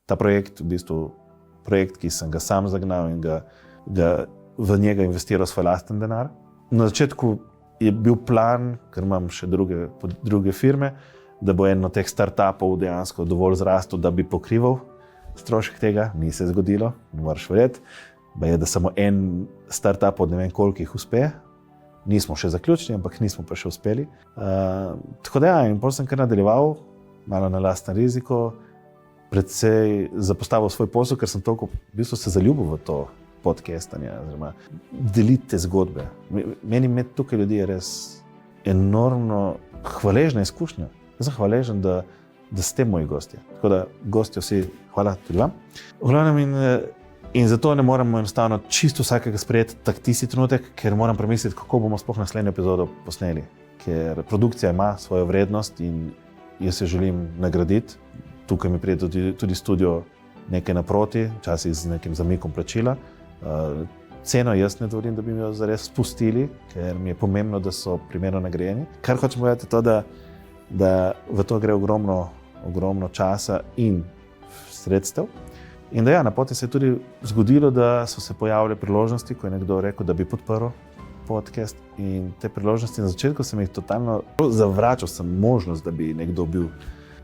ta projekt, v bistvu projekt, ki sem ga sam zagnal in v njega investiral svoj lasten denar. Na začetku je bil plan, ker imam še druge firme, da bo eno od teh startupov dejansko dovolj zrastel, da bi pokrival strošek tega. Ni se zgodilo, ne moreš verjeti. Je, da samo en startup od ne vem koliko jih uspe. Nismo še zaključili, ampak nismo pa še uspeli. Tako da in potem sem kar nadaljeval, malo na lasten riziko, predvsej zapostavil svoj posel, ker sem toliko v bistvu se zaljubil v to podcastanje, oziroma deliti te zgodbe. Meni med tukaj ljudi je res enormno hvaležna izkušnja. Jaz sem hvaležen, da ste moji gostje. Tako da gostje vsi, hvala tudi vam. V glavnem in zato ne moramo enostavno čisto vsakega sprejeti tak tisti trenutek, ker moram premisliti, kako bomo sploh naslednjo epizodo posneli. Ker produkcija ima svojo vrednost in jaz se želim nagraditi. Tukaj mi pride tudi studio nekaj naproti, včasih z nekim zamikom plačila. Ceno jaz ne dovolim, da bi mi jo zares spustili, ker mi je pomembno, da so primerno nagrajeni. Kar hočem povedati je to, da v to gre ogromno časa in sredstev. In da na poti se je tudi zgodilo, da so se pojavile priložnosti, ko je nekdo rekel, da bi podprl podcast. In te priložnosti na začetku sem jih totalno zavračal, sem možnost, da bi nekdo bil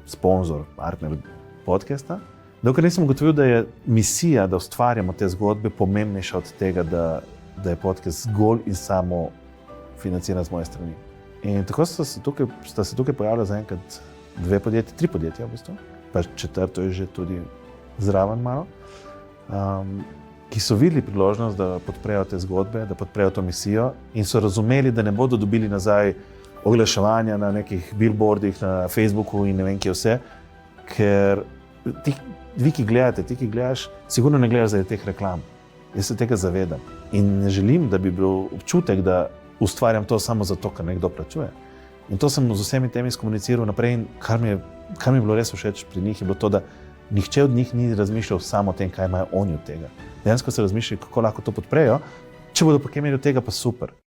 sponzor, partner podcasta. Dokler nisem ugotovil, da je misija, da ustvarjamo te zgodbe, pomembnejša od tega, da je podcast zgolj in samo financiran z moje strani. In tako sta se tukaj pojavila zaenkrat 2 podjetja, 3 podjetja v bistvu, pa 4. je že tudi zraven malo, ki so videli priložnost, da podprejo te zgodbe, da podprejo to misijo in so razumeli, da ne bodo dobili nazaj oglaševanja na nekih billboardih, na Facebooku in ne vem kje vse, ker vi, ki gledaš, sigurno ne gledaš zaradi teh reklam. Jaz se tega zavedam in ne želim, da bi bil občutek, da ustvarjam to samo zato, ker nekdo plačuje. In to sem z vsemi temi skomuniciral naprej in kar mi je bilo res všeč pri njih, je bilo to, da nihče od njih ni razmišljal samo o tem, kaj imajo oni od tega. Dejansko se razmišljali, kako lahko to podprejo, če bodo pa kaj imeli od tega, pa super.